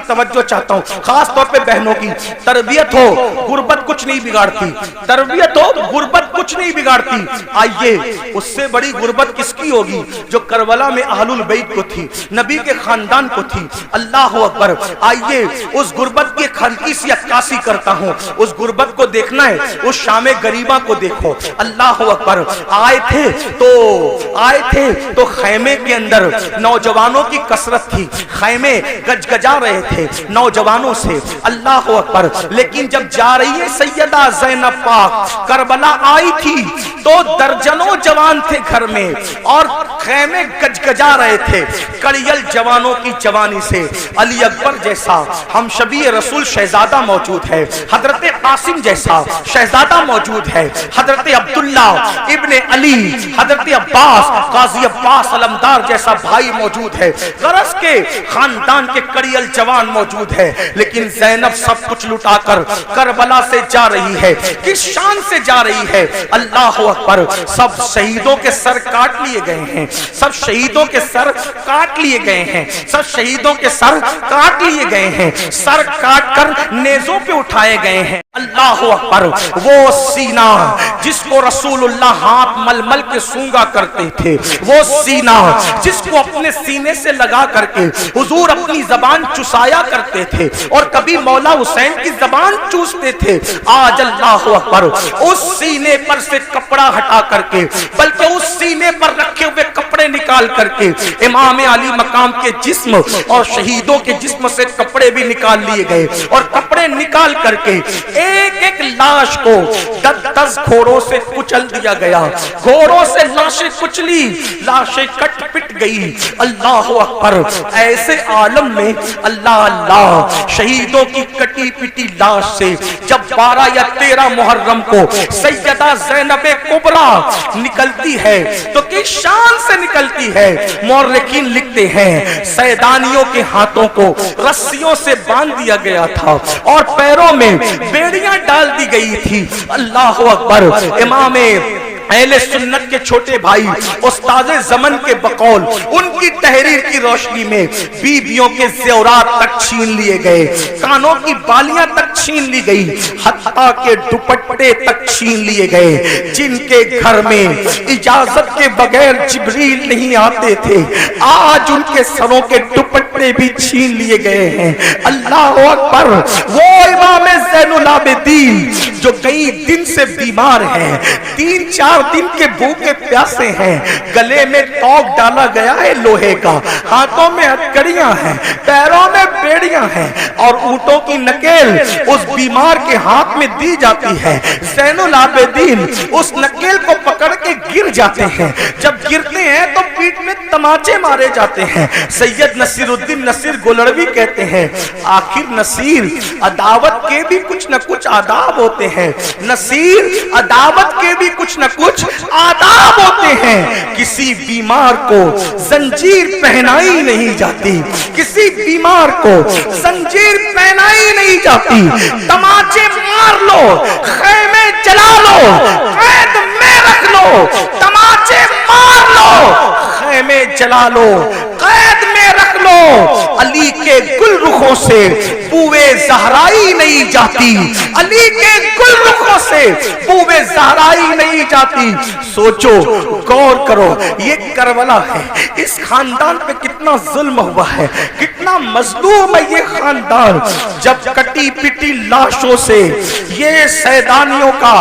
توجہ چاہتا ہوں، خاص طور پہ بہنوں کی۔ تربیت ہو غربت کچھ نہیں بگاڑتی، تربیت ہو غربت کچھ نہیں بگاڑتی۔ آئیے اس سے بڑی غربت کس کی ہوگی جو کربلا میں اہل البیت کو تھی، نبی کے خاندان کو تھی۔ اللہ اکبر۔ آئیے اس غربت کی ہلکی سی عکاسی کرتا ہوں۔ اس غربت کو دیکھنا ہے، اس شام غریبہ کو دیکھو۔ اللہ اکبر۔ آئے تھے تو خیمے کے اندر نوجوانوں کی کثرت تھی، خیمے گجگجا رہے تھے نوجوانوں سے۔ اللہ اکبر۔ لیکن جب جا رہی ہے سیدہ زینب پاک، کربلا آئی تھی تو درجنوں جوان تھے گھر میں اور خیمے گجگجا رہے تھے کڑیل جوانوں کی جوانی سے۔ علی اکبر جیسا ہم شبیہ رسول شہزادہ موجود ہے، حضرت قاسم جیسا شہزادہ موجود ہے، حضرت عبداللہ ابن علی، حضرت عباس قاضی عباس علمدار جیسا بھائی موجود ہے، غرض کے خاندان کے کڑیل جوان موجود ہے۔ لیکن زینب سب کچھ لٹا کر کربلا سے جا رہی ہے۔ کس شان سے جا رہی ہے؟ اللہ اکبر۔ سب شہیدوں کے سر کاٹ لیے گئے ہیں، سب شہیدوں کے سر کاٹ لیے گئے ہیں، سب شہیدوں کے سر کاٹ لیے گئے ہیں، سر کاٹ کر نیزوں پہ اٹھائے گئے ہیں۔ اللہ اکبر۔ وہ سینہ جس کو رسول اللہ ہاتھ مل مل کے سونگا کرتے تھے، وہ سینہ جس کو اپنے سینے سے لگا کر کے حضور اپنی زبان چسایا کرتے تھے اور کبھی مولا حسین کی زبان چوستے تھے، آج اللہ اکبر اس سینے پر سے کپڑا ہٹا کر کے، بلکہ اس سینے پر رکھے ہوئے کپڑے نکال کر کے امام علی مقام کے جسم اور شہیدوں کے جسم سے کپڑے بھی نکال لیے گئے، اور کپڑے نکال کر کے ایک ایک لاش کو 10 گھوڑوں سے کچل دیا گیا، گھوڑوں سے لاشیں کچلی، لاشیں کٹ پٹ گئی۔ اللہ اکبر۔ ایسے عالم میں اللہ شہیدوں کی کٹی پٹی لاش سے جب 12 یا 13 محرم کو سیدہ زینب کبریٰ نکلتی ہے تو کس شان سے نکلتی ہے؟ مورخین لکھتے ہیں سیدانیوں کے ہاتھوں کو رسیوں سے باندھ دیا گیا تھا اور پیروں میں بیڑیاں ڈال دی گئی تھی۔ اللہ اکبر۔ امام اہل سنت کے چھوٹے بھائی استاد زمن کے بقول ان کی تحریر کی روشنی میں بیویوں کے زیورات تک چھین لیے گئے، کانوں کی بالیاں تک چھین لی گئی، حتیٰ کہ دوپٹے تک چھین لیے گئے۔ جن کے گھر میں اجازت کے بغیر جبریل نہیں آتے تھے، آج ان کے سروں کے دوپٹے بھی چھین لیے گئے ہیں۔ اللہ اکبر۔ وہ امام زین العابدین جو کئی دن سے بیمار ہیں، 3-4 دن کے بھوکے پیاسے ہیں، گلے میں توق ڈالا گیا ہے لوہے کا، ہاتھوں میں ہتھکڑیاں ہیں، پیروں میں بیڑیاں ہیں اور اونٹوں کی نکیل اس بیمار کے ہاتھ میں دی جاتی ہے۔ زین العابدین اس نکیل کو پکڑ کے گر جاتے ہیں، جب گرتے ہیں تو پیٹ میں تماچے مارے جاتے ہیں۔ سید نصیر الدین نصیر گولڑوی کہتے ہیں آخر نصیر عداوت کے بھی کچھ نہ کچھ آداب ہوتے ہیں، نصیر عداوت کے بھی کچھ نہ کچھ آداب ہوتے ہیں۔ کسی بیمار کو زنجیر پہنائی نہیں جاتی، کسی بیمار کو زنجیر پہنائی نہیں جاتی، تماچے مار لو، خیمے جلا لو، قید میں رکھ لو، تماچے مار لو، خیمے جلا لو، قید میں رکھ لو، علی کے گل رخوں سے بوئے زہرائی نہیں جاتی، علی کے گل رخوں سے بوئے زہرائی نہیں جاتی۔ سوچو، غور کرو، یہ کربلا ہے، اس خاندان پہ کتنا ظلم ہوا ہے، کتنا مظلوم ہے یہ خاندان۔ جب کٹی پٹی لاشوں سے یہ سیدانیوں کا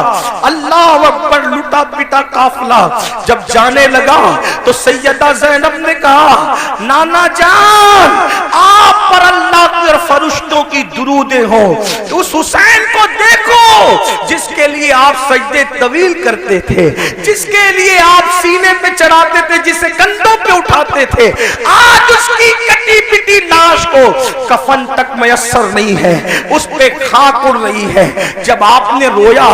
اللہ اکبر لٹا پٹا قافلہ جب جانے لگا تو سیدہ زینب نے کہا نانا جان آپ پر اللہ کے فرشتوں کی درودیں ہوں، اس حسین کو دیکھو جس کے لیے آپ سجدے طویل کرتے تھے، جس کے لیے آپ سینے پہ چڑھاتے تھے، جسے کندھوں پہ اٹھاتے تھے، آج اس کی کٹی پٹی لاش کو کفن تک میسر نہیں ہے، اس پہ خاک اڑ رہی ہے۔ جب آپ نے رویا،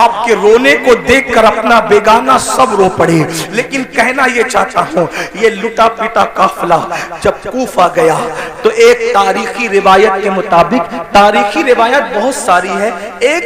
آپ کے رونے کو دیکھ کر اپنا بیگانہ سب رو پڑے۔ لیکن کہنا یہ چاہتا ہوں، یہ لٹا پٹا قافلہ جب کوفہ گیا تو ایک تاریخی روایت کے مطابق، تاریخی روایت بہت ساری ہے، ایک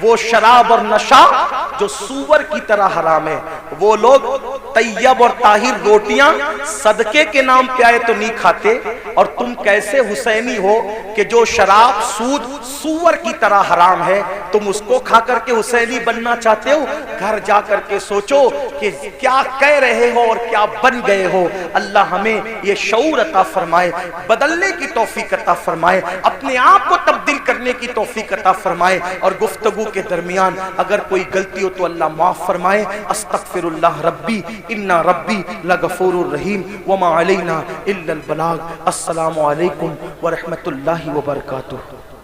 وہ شراب اور نشہ جو سور کی طرح حرام ہے. وہ لوگ طیب اور طاہر روٹیاں صدقے کے نام پہ آئے تو نہیں کھاتے, اور تم کیسے حسینی ہو کہ جو شراب سود سور کی طرح حرام ہے تم اس کو کھا کر کے حسینی بننا چاہتے ہو. گھر جا کر کے سوچو کہ کیا کہہ رہے ہو اور کیا بن گئے ہو. اللہ ہمیں یہ شعور عطا فرمائے, بدلنے کی توفیق عطا فرمائے, اپنے آپ کو تبدیل کرنے کی توفیق عطا فرمائے, اور گفتگو کے درمیان اگر کوئی غلطی ہو تو اللہ معاف فرمائے. استغفر اللہ ربی ان ربی لغفور الرحیم وما علینا الا البلاغ. السلام علیکم ورحمۃ اللہ وبرکاتہ.